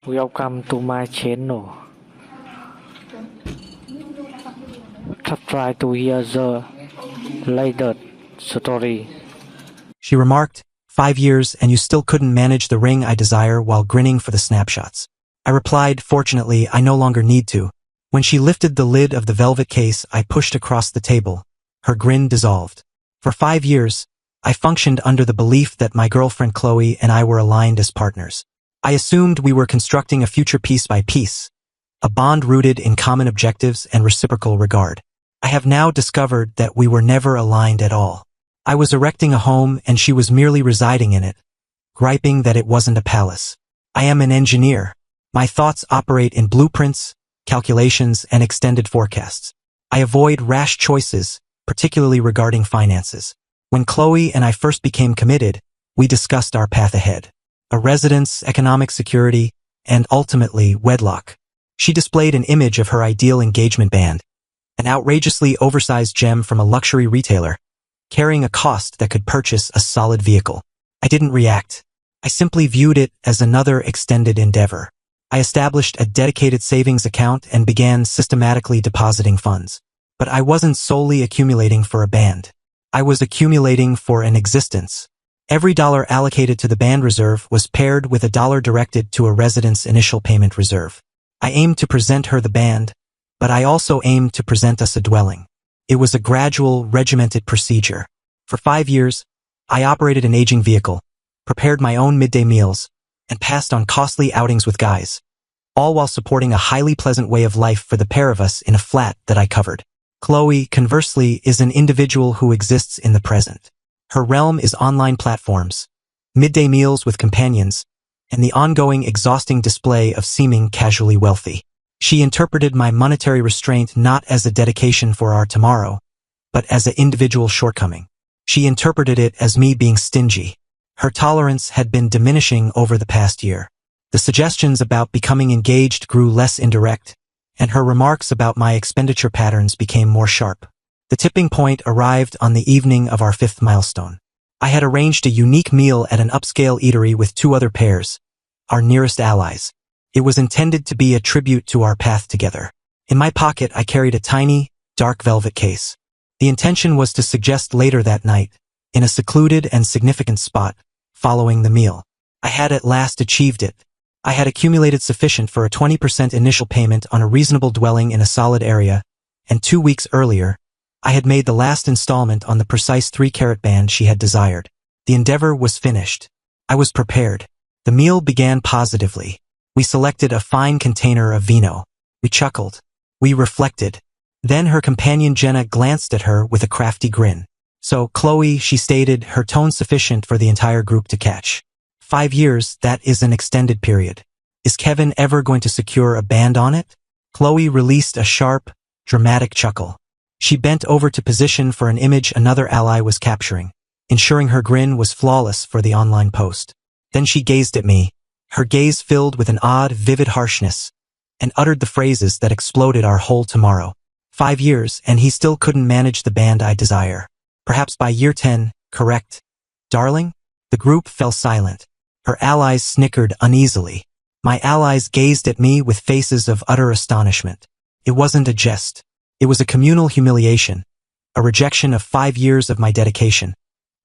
Welcome to my channel. Try to hear the latest story. She remarked, 5 years and you still couldn't manage the ring I desire while grinning for the snapshots. I replied, fortunately, I no longer need to. When she lifted the lid of the velvet case I pushed across the table, her grin dissolved. For 5 years, I functioned under the belief that my girlfriend Qley and I were aligned as partners. I assumed we were constructing a future piece by piece, a bond rooted in common objectives and reciprocal regard. I have now discovered that we were never aligned at all. I was erecting a home and she was merely residing in it, griping that it wasn't a palace. I am an engineer. My thoughts operate in blueprints, calculations, and extended forecasts. I avoid rash choices, particularly regarding finances. When Qley and I first became committed, we discussed our path ahead. A residence, economic security, and ultimately wedlock. She displayed an image of her ideal engagement band, an outrageously oversized gem from a luxury retailer, carrying a cost that could purchase a solid vehicle. I didn't react. I simply viewed it as another extended endeavor. I established a dedicated savings account and began systematically depositing funds. But I wasn't solely accumulating for a band. I was accumulating for an existence. Every dollar allocated to the band reserve was paired with a dollar directed to a residence initial payment reserve. I aimed to present her the band, but I also aimed to present us a dwelling. It was a gradual, regimented procedure. For 5 years, I operated an aging vehicle, prepared my own midday meals, and passed on costly outings with guys, all while supporting a highly pleasant way of life for the pair of us in a flat that I covered. Qley, conversely, is an individual who exists in the present. Her realm is online platforms, midday meals with companions, and the ongoing exhausting display of seeming casually wealthy. She interpreted my monetary restraint not as a dedication for our tomorrow, but as an individual shortcoming. She interpreted it as me being stingy. Her tolerance had been diminishing over the past year. The suggestions about becoming engaged grew less indirect, and her remarks about my expenditure patterns became more sharp. The tipping point arrived on the evening of our 5th milestone. I had arranged a unique meal at an upscale eatery with 2 other pairs, our nearest allies. It was intended to be a tribute to our path together. In my pocket, I carried a tiny, dark velvet case. The intention was to suggest later that night, in a secluded and significant spot, following the meal. I had at last achieved it. I had accumulated sufficient for a 20% initial payment on a reasonable dwelling in a solid area, and 2 weeks earlier, I had made the last installment on the precise 3-carat band she had desired. The endeavor was finished. I was prepared. The meal began positively. We selected a fine container of vino. We chuckled. We reflected. Then her companion Jenna glanced at her with a crafty grin. So, Qley, she stated, her tone sufficient for the entire group to catch. 5 years, that is an extended period. Is Kevin ever going to secure a band on it? Qley released a sharp, dramatic chuckle. She bent over to position for an image another ally was capturing, ensuring her grin was flawless for the online post. Then she gazed at me, her gaze filled with an odd, vivid harshness, and uttered the phrases that exploded our whole tomorrow. 5 years, and he still couldn't manage the band I desire. Perhaps by year 10, correct? Darling? The group fell silent. Her allies snickered uneasily. My allies gazed at me with faces of utter astonishment. It wasn't a jest. It was a communal humiliation, a rejection of 5 years of my dedication,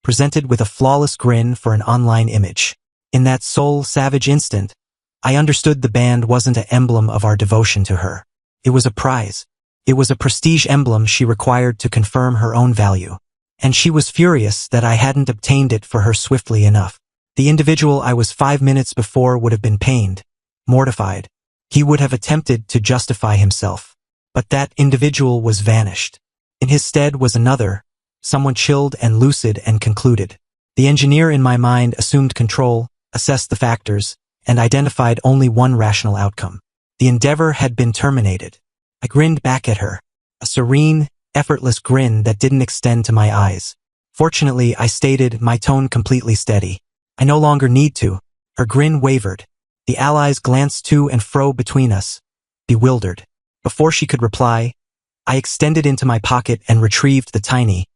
presented with a flawless grin for an online image. In that soul-savage instant, I understood the band wasn't an emblem of our devotion to her. It was a prize. It was a prestige emblem she required to confirm her own value. And she was furious that I hadn't obtained it for her swiftly enough. The individual I was 5 minutes before would have been pained, mortified. He would have attempted to justify himself. But that individual was vanished. In his stead was another, someone chilled and lucid and concluded. The engineer in my mind assumed control, assessed the factors, and identified only one rational outcome. The endeavor had been terminated. I grinned back at her, a serene, effortless grin that didn't extend to my eyes. Fortunately, I stated, my tone completely steady. I no longer need to. Her grin wavered. The allies glanced to and fro between us, bewildered. Before she could reply, I extended into my pocket and retrieved the tiny,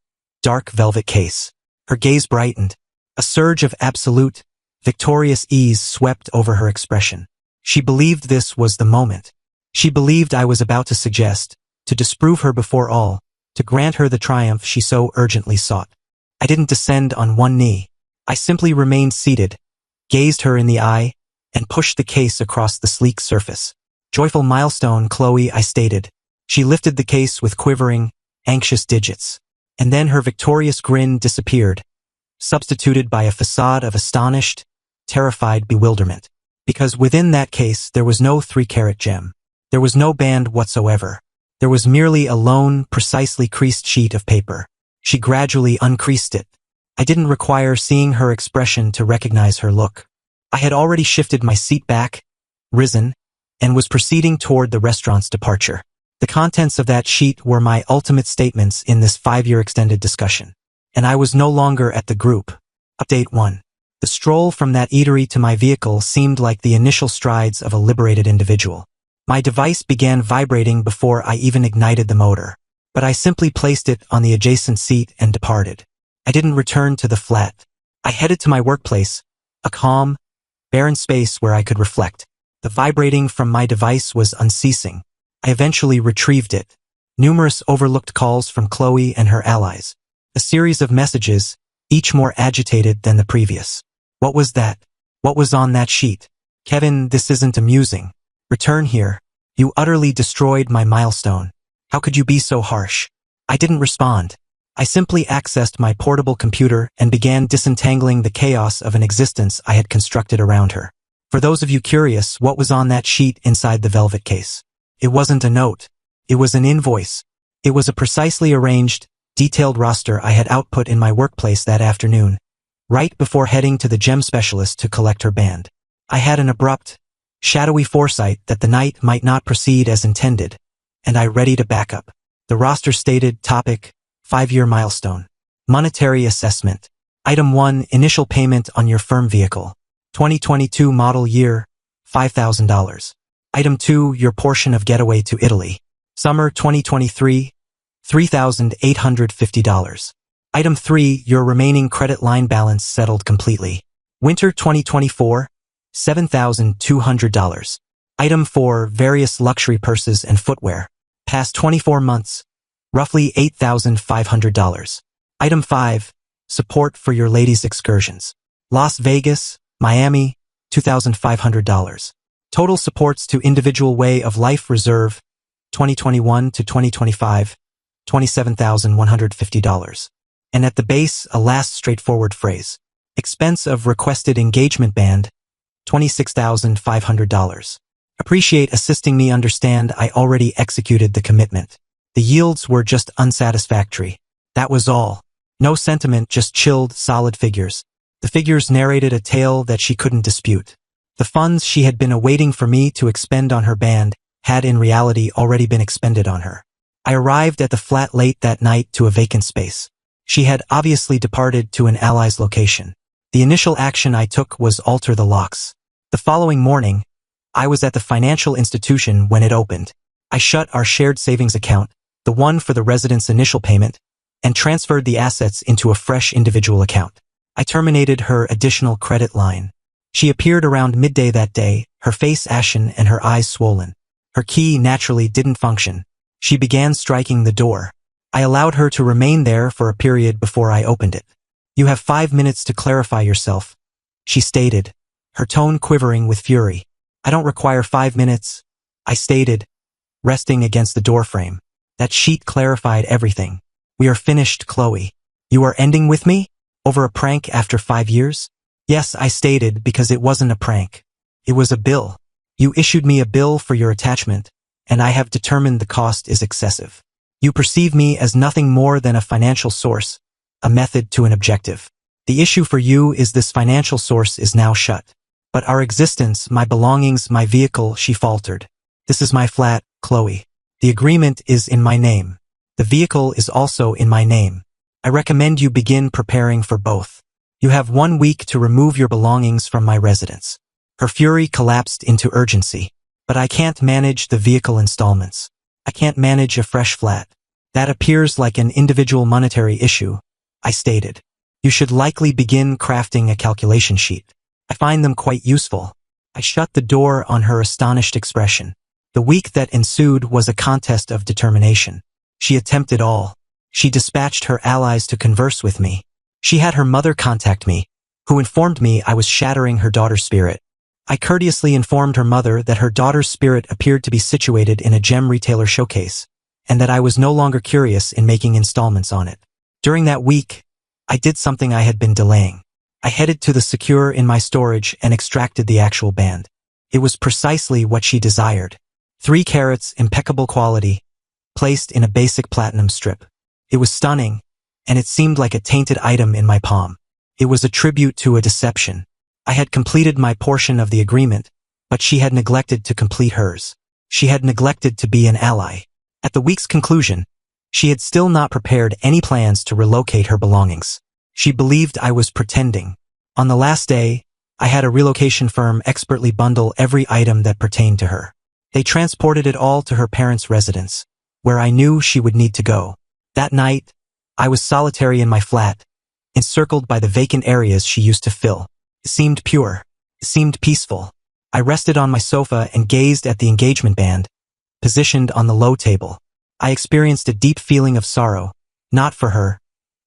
dark velvet case. Her gaze brightened. A surge of absolute, victorious ease swept over her expression. She believed this was the moment. She believed I was about to suggest, to disprove her before all, to grant her the triumph she so urgently sought. I didn't descend on one knee. I simply remained seated, gazed her in the eye, and pushed the case across the sleek surface. "Joyful milestone, Qley," I stated. She lifted the case with quivering, anxious digits. And then her victorious grin disappeared, substituted by a facade of astonished, terrified bewilderment. Because within that case there was no 3-carat gem. There was no band whatsoever. There was merely a lone, precisely creased sheet of paper. She gradually uncreased it. I didn't require seeing her expression to recognize her look. I had already shifted my seat back, risen, and was proceeding toward the restaurant's departure. The contents of that sheet were my ultimate statements in this 5-year extended discussion. And I was no longer at the group. Update 1. The stroll from that eatery to my vehicle seemed like the initial strides of a liberated individual. My device began vibrating before I even ignited the motor. But I simply placed it on the adjacent seat and departed. I didn't return to the flat. I headed to my workplace, a calm, barren space where I could reflect. The vibrating from my device was unceasing. I eventually retrieved it. Numerous overlooked calls from Qley and her allies. A series of messages, each more agitated than the previous. What was that? What was on that sheet? "Kevin, this isn't amusing. Return here. You utterly destroyed my milestone. How could you be so harsh?" I didn't respond. I simply accessed my portable computer and began disentangling the chaos of an existence I had constructed around her. For those of you curious, what was on that sheet inside the velvet case? It wasn't a note. It was an invoice. It was a precisely arranged, detailed roster I had output in my workplace that afternoon, right before heading to the gem specialist to collect her band. I had an abrupt, shadowy foresight that the night might not proceed as intended, and I readied a backup. The roster stated topic, 5-year milestone. Monetary assessment. Item 1, initial payment on your firm vehicle. 2022 model year, $5,000. Item 2, your portion of getaway to Italy. Summer 2023, $3,850. Item 3, your remaining credit line balance settled completely. Winter 2024, $7,200. Item 4, various luxury purses and footwear. Past 24 months, roughly $8,500. Item 5, support for your ladies' excursions. Las Vegas, Miami, $2,500. Total supports to individual way of life reserve, 2021 to 2025, $27,150. And at the base, a last straightforward phrase. Expense of requested engagement band, $26,500. Appreciate assisting me understand I already executed the commitment. The yields were just unsatisfactory. That was all. No sentiment, just chilled, solid figures. The figures narrated a tale that she couldn't dispute. The funds she had been awaiting for me to expend on her band had in reality already been expended on her. I arrived at the flat late that night to a vacant space. She had obviously departed to an ally's location. The initial action I took was alter the locks. The following morning, I was at the financial institution when it opened. I shut our shared savings account, the one for the resident's initial payment, and transferred the assets into a fresh individual account. I terminated her additional credit line. She appeared around midday that day, her face ashen and her eyes swollen. Her key naturally didn't function. She began striking the door. I allowed her to remain there for a period before I opened it. "You have 5 minutes to clarify yourself," she stated, her tone quivering with fury. "I don't require 5 minutes," I stated, resting against the doorframe. That sheet clarified everything. "We are finished, Qley. You are ending with me? Over a prank after 5 years? "Yes," I stated, because it wasn't a prank. It was a bill. You issued me a bill for your attachment, and I have determined the cost is excessive. You perceive me as nothing more than a financial source, a method to an objective. The issue for you is this financial source is now shut. But our existence, my belongings, my vehicle," she faltered. "This is my flat, Qley. The agreement is in my name. The vehicle is also in my name. I recommend you begin preparing for both. You have 1 week to remove your belongings from my residence." Her fury collapsed into urgency. "But I can't manage the vehicle installments. I can't manage a fresh flat. That appears like an individual monetary issue," I stated. "You should likely begin crafting a calculation sheet. I find them quite useful. I shut the door on her astonished expression. The week that ensued was a contest of determination. She attempted all. She dispatched her allies to converse with me. She had her mother contact me, who informed me I was shattering her daughter's spirit. I courteously informed her mother that her daughter's spirit appeared to be situated in a gem retailer showcase, and that I was no longer curious in making installments on it. During that week, I did something I had been delaying. I headed to the secure in my storage and extracted the actual band. It was precisely what she desired. 3 carats, impeccable quality, placed in a basic platinum strip. It was stunning, and it seemed like a tainted item in my palm. It was a tribute to a deception. I had completed my portion of the agreement, but she had neglected to complete hers. She had neglected to be an ally. At the week's conclusion, she had still not prepared any plans to relocate her belongings. She believed I was pretending. On the last day, I had a relocation firm expertly bundle every item that pertained to her. They transported it all to her parents' residence, where I knew she would need to go. That night, I was solitary in my flat, encircled by the vacant areas she used to fill. It seemed pure. It seemed peaceful. I rested on my sofa and gazed at the engagement band, positioned on the low table. I experienced a deep feeling of sorrow, not for her,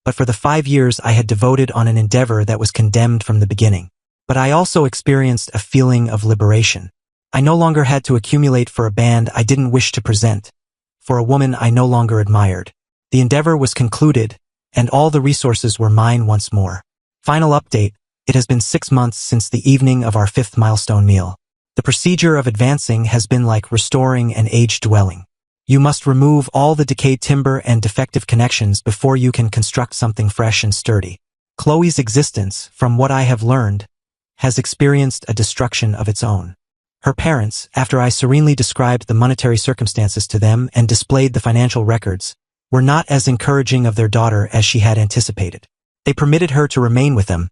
but for the 5 years I had devoted on an endeavor that was condemned from the beginning. But I also experienced a feeling of liberation. I no longer had to accumulate for a band I didn't wish to present, for a woman I no longer admired. The endeavor was concluded, and all the resources were mine once more. Final update: it has been 6 months since the evening of our 5th milestone meal. The procedure of advancing has been like restoring an aged dwelling. You must remove all the decayed timber and defective connections before you can construct something fresh and sturdy. Qley's existence, from what I have learned, has experienced a destruction of its own. Her parents, after I serenely described the monetary circumstances to them and displayed the financial records, were not as encouraging of their daughter as she had anticipated. They permitted her to remain with them,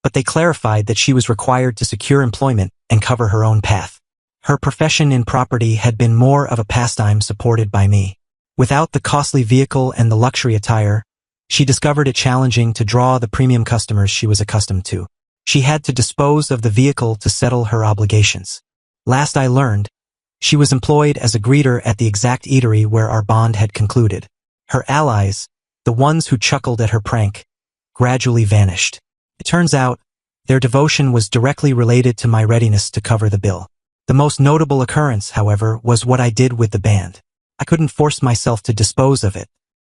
but they clarified that she was required to secure employment and cover her own path. Her profession in property had been more of a pastime supported by me. Without the costly vehicle and the luxury attire, she discovered it challenging to draw the premium customers she was accustomed to. She had to dispose of the vehicle to settle her obligations. Last I learned, she was employed as a greeter at the exact eatery where our bond had concluded. Her allies, the ones who chuckled at her prank, gradually vanished. It turns out, their devotion was directly related to my readiness to cover the bill. The most notable occurrence, however, was what I did with the band. I couldn't force myself to dispose of it.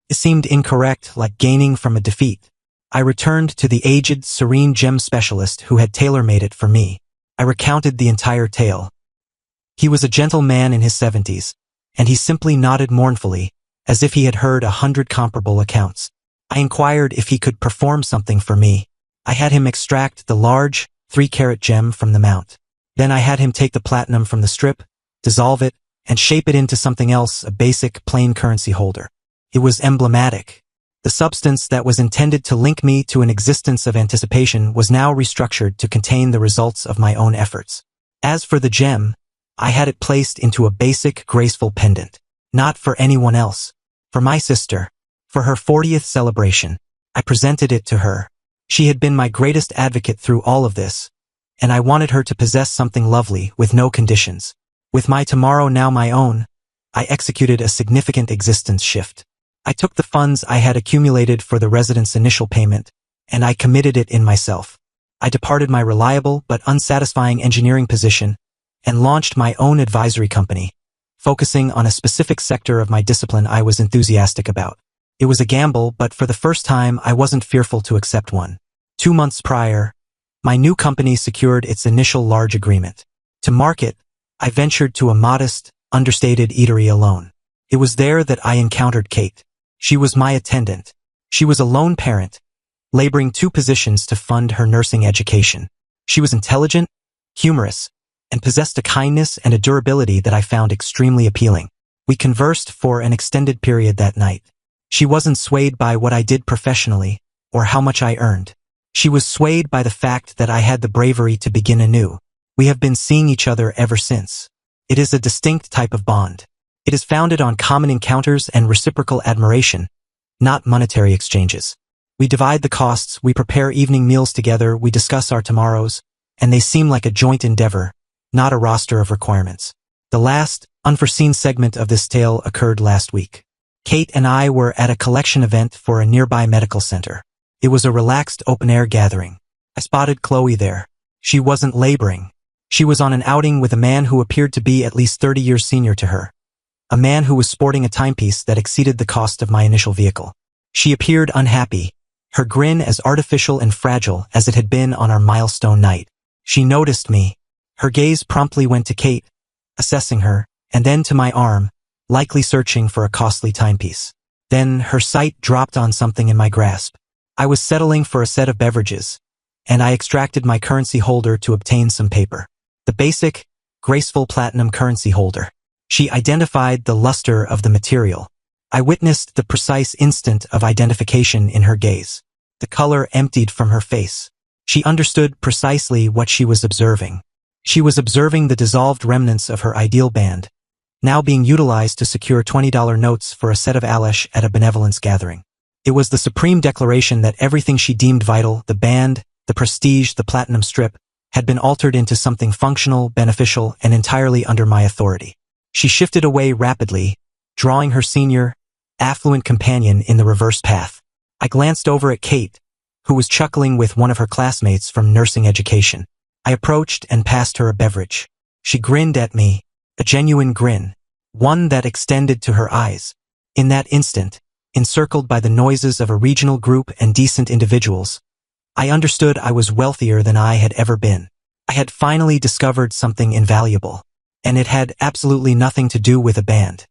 It seemed incorrect, like gaining from a defeat. I returned to the aged, serene gem specialist who had tailor-made it for me. I recounted the entire tale. He was a gentle man in his 70s, and he simply nodded mournfully, as if he had heard 100 comparable accounts. I inquired if he could perform something for me. I had him extract the large, 3-carat gem from the mount. Then I had him take the platinum from the strip, dissolve it, and shape it into something else, a basic, plain currency holder. It was emblematic. The substance that was intended to link me to an existence of anticipation was now restructured to contain the results of my own efforts. As for the gem, I had it placed into a basic, graceful pendant. Not for anyone else. For my sister. For her 40th celebration. I presented it to her. She had been my greatest advocate through all of this, and I wanted her to possess something lovely with no conditions. With my tomorrow now my own, I executed a significant existence shift. I took the funds I had accumulated for the resident's initial payment, and I committed it in myself. I departed my reliable but unsatisfying engineering position and launched my own advisory company, focusing on a specific sector of my discipline I was enthusiastic about. It was a gamble, but for the first time I wasn't fearful to accept one. 2 months prior, my new company secured its initial large agreement. To market, I ventured to a modest, understated eatery alone. It was there that I encountered Kate. She was my attendant. She was a lone parent, laboring 2 positions to fund her nursing education. She was intelligent, humorous, and possessed a kindness and a durability that I found extremely appealing. We conversed for an extended period that night. She wasn't swayed by what I did professionally, or how much I earned. She was swayed by the fact that I had the bravery to begin anew. We have been seeing each other ever since. It is a distinct type of bond. It is founded on common encounters and reciprocal admiration, not monetary exchanges. We divide the costs, we prepare evening meals together, we discuss our tomorrows, and they seem like a joint endeavor, not a roster of requirements. The last, unforeseen segment of this tale occurred last week. Kate and I were at a collection event for a nearby medical center. It was a relaxed open-air gathering. I spotted Qley there. She wasn't laboring. She was on an outing with a man who appeared to be at least 30 years senior to her. A man who was sporting a timepiece that exceeded the cost of my initial vehicle. She appeared unhappy, her grin as artificial and fragile as it had been on our milestone night. She noticed me. Her gaze promptly went to Kate, assessing her, and then to my arm, likely searching for a costly timepiece. Then her sight dropped on something in my grasp. I was settling for a set of beverages, and I extracted my currency holder to obtain some paper. The basic, graceful platinum currency holder. She identified the luster of the material. I witnessed the precise instant of identification in her gaze. The color emptied from her face. She understood precisely what she was observing. She was observing the dissolved remnants of her ideal band, now being utilized to secure $20 notes for a set of Alesh at a benevolence gathering. It was the supreme declaration that everything she deemed vital, the band, the prestige, the platinum strip, had been altered into something functional, beneficial, and entirely under my authority. She shifted away rapidly, drawing her senior, affluent companion in the reverse path. I glanced over at Kate, who was chuckling with one of her classmates from nursing education. I approached and passed her a beverage. She grinned at me, a genuine grin, one that extended to her eyes. In that instant, encircled by the noises of a regional group and decent individuals, I understood I was wealthier than I had ever been. I had finally discovered something invaluable, and it had absolutely nothing to do with a band.